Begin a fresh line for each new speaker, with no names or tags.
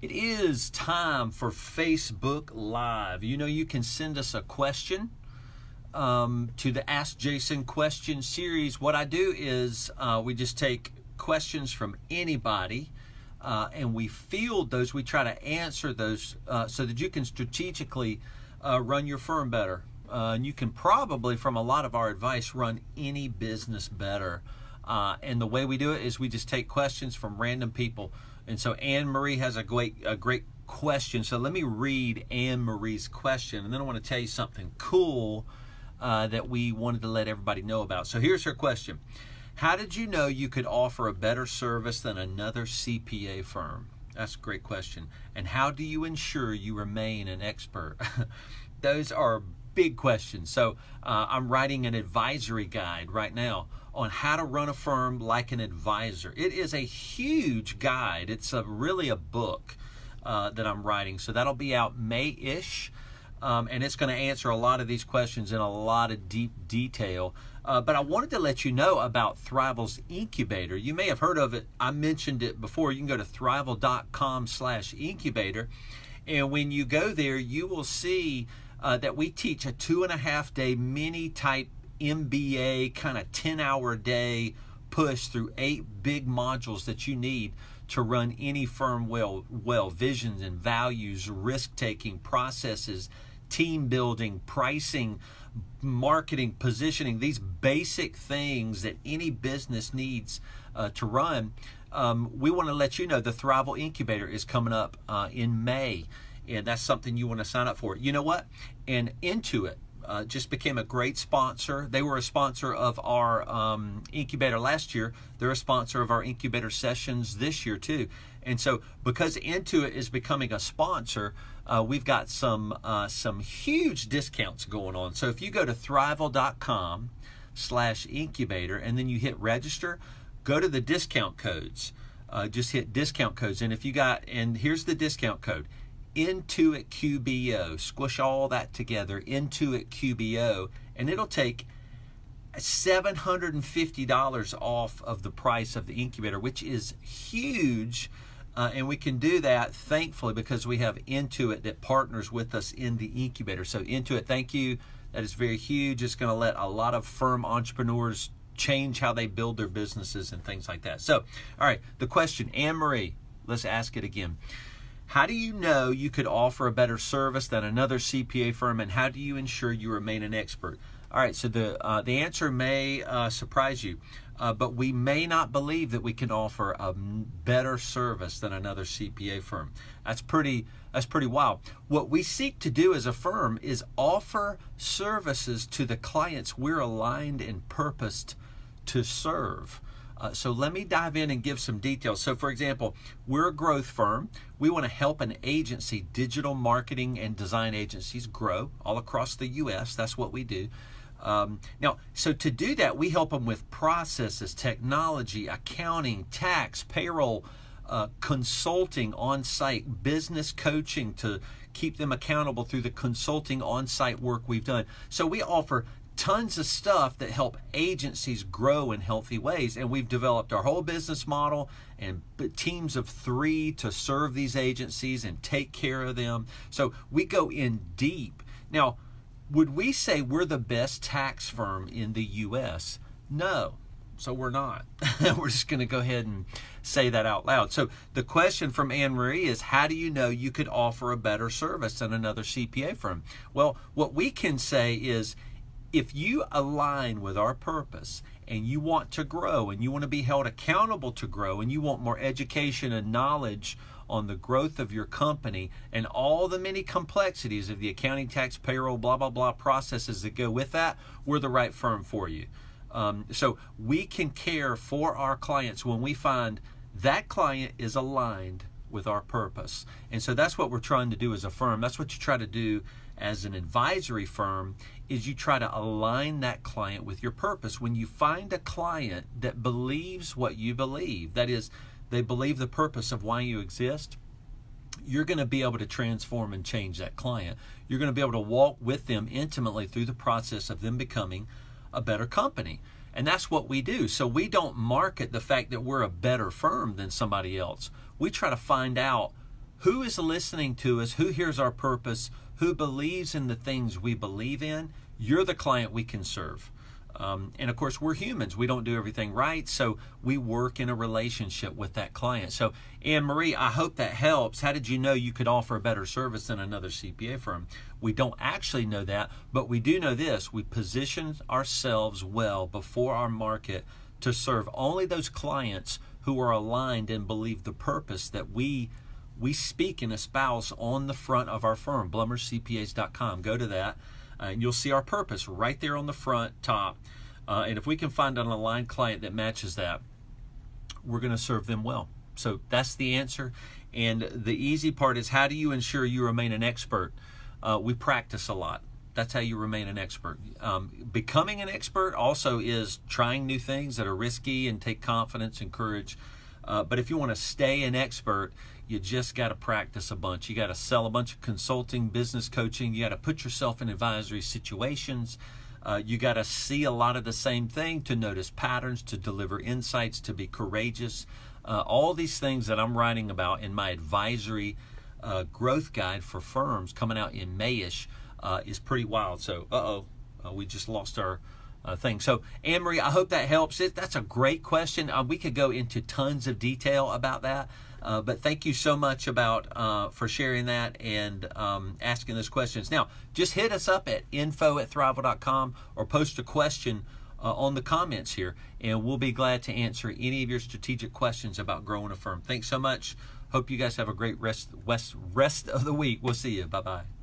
It is time for Facebook Live. You know, you can send us a question to the Ask Jason question series. What I do is we just take questions from anybody and we field those. We try to answer those so that you can strategically run your firm better. And you can probably, from a lot of our advice, run any business better. And the way we do it is we just take questions from random people. And so Anne Marie has a great question. So let me read Anne Marie's question, and then I want to tell you something cool that we wanted to let everybody know about. So here's her question. How did you know you could offer a better service than another CPA firm? That's a great question. And how do you ensure you remain an expert? Those are big questions. So I'm writing an advisory guide right now on how to run a firm like an advisor. It is a huge guide. It's really a book that I'm writing. So that'll be out May-ish. And it's going to answer a lot of these questions in a lot of deep detail. But I wanted to let you know about Thriveal's incubator. You may have heard of it. I mentioned it before. You can go to thriveal.com/incubator. And when you go there, you will see that we teach a 2.5-day mini type MBA, kind of 10-hour day push through 8 big modules that you need to run any firm well. Visions and values, risk-taking, processes, team building, pricing, marketing, positioning, these basic things that any business needs to run. We want to let you know the Thriveal Incubator is coming up in May, and that's something you want to sign up for. You know what? And Intuit just became a great sponsor. They were a sponsor of our incubator last year. They're a sponsor of our incubator sessions this year too. And so because Intuit is becoming a sponsor, we've got some huge discounts going on. So if you go to thriveal.com/incubator and then you hit register, go to the discount codes. Just hit discount codes. And here's the discount code. Intuit QBO, squish all that together, Intuit QBO, and it'll take $750 off of the price of the incubator, which is huge. And we can do that, thankfully, because we have Intuit that partners with us in the incubator. So Intuit, thank you. That is very huge. It's going to let a lot of firm entrepreneurs change how they build their businesses and things like that. So, all right, the question, Anne Marie, let's ask it again. How do you know you could offer a better service than another CPA firm, and how do you ensure you remain an expert? All right, so the answer may surprise you, but we may not believe that we can offer a better service than another CPA firm. That's pretty wild. What we seek to do as a firm is offer services to the clients we're aligned and purposed to serve. So let me dive in and give some details. So for example, we're a growth firm. We want to help an agency, digital marketing and design agencies, grow all across the U.S. That's what we do. Now, so to do that, we help them with processes, technology, accounting, tax, payroll, consulting on-site, business coaching to keep them accountable through the consulting on-site work we've done. So we offer tons of stuff that help agencies grow in healthy ways, and we've developed our whole business model and teams of 3 to serve these agencies and take care of them. So we go in deep. Now, would we say we're the best tax firm in the U.S.? No. So we're not. We're just going to go ahead and say that out loud. So the question from Anne Marie is, how do you know you could offer a better service than another CPA firm? Well, what we can say is, if you align with our purpose and you want to grow and you want to be held accountable to grow and you want more education and knowledge on the growth of your company and all the many complexities of the accounting, tax, payroll, blah, blah, blah processes that go with that, we're the right firm for you. So we can care for our clients when we find that client is aligned with our purpose. And so that's what we're trying to do as a firm. That's what you try to do as an advisory firm, is you try to align that client with your purpose. When you find a client that believes what you believe, that is, they believe the purpose of why you exist, you're going to be able to transform and change that client. You're going to be able to walk with them intimately through the process of them becoming a better company. And that's what we do. So we don't market the fact that we're a better firm than somebody else. We try to find out who is listening to us, who hears our purpose, who believes in the things we believe in, you're the client we can serve. And of course, we're humans. We don't do everything right, so we work in a relationship with that client. So, Anne-Marie, I hope that helps. How did you know you could offer a better service than another CPA firm? We don't actually know that, but we do know this. We position ourselves well before our market to serve only those clients who are aligned and believe the purpose that we speak and espouse on the front of our firm, blummercpas.com. Go to that. And you'll see our purpose right there on the front top. And if we can find an aligned client that matches that, we're going to serve them well. So that's the answer. And the easy part is, how do you ensure you remain an expert? We practice a lot. That's how you remain an expert. Becoming an expert also is trying new things that are risky and take confidence and courage. But if you want to stay an expert, you just got to practice a bunch. You got to sell a bunch of consulting, business coaching. You got to put yourself in advisory situations. You got to see a lot of the same thing, to notice patterns, to deliver insights, to be courageous. All these things that I'm writing about in my advisory growth guide for firms coming out in Mayish is pretty wild. So, we just lost our thing. So, Anne-Marie, I hope that helps. That's a great question. We could go into tons of detail about that. But thank you so much for sharing that and asking those questions. Now, just hit us up at info@thriveal.com or post a question on the comments here, and we'll be glad to answer any of your strategic questions about growing a firm. Thanks so much. Hope you guys have a great rest of the week. We'll see you. Bye-bye.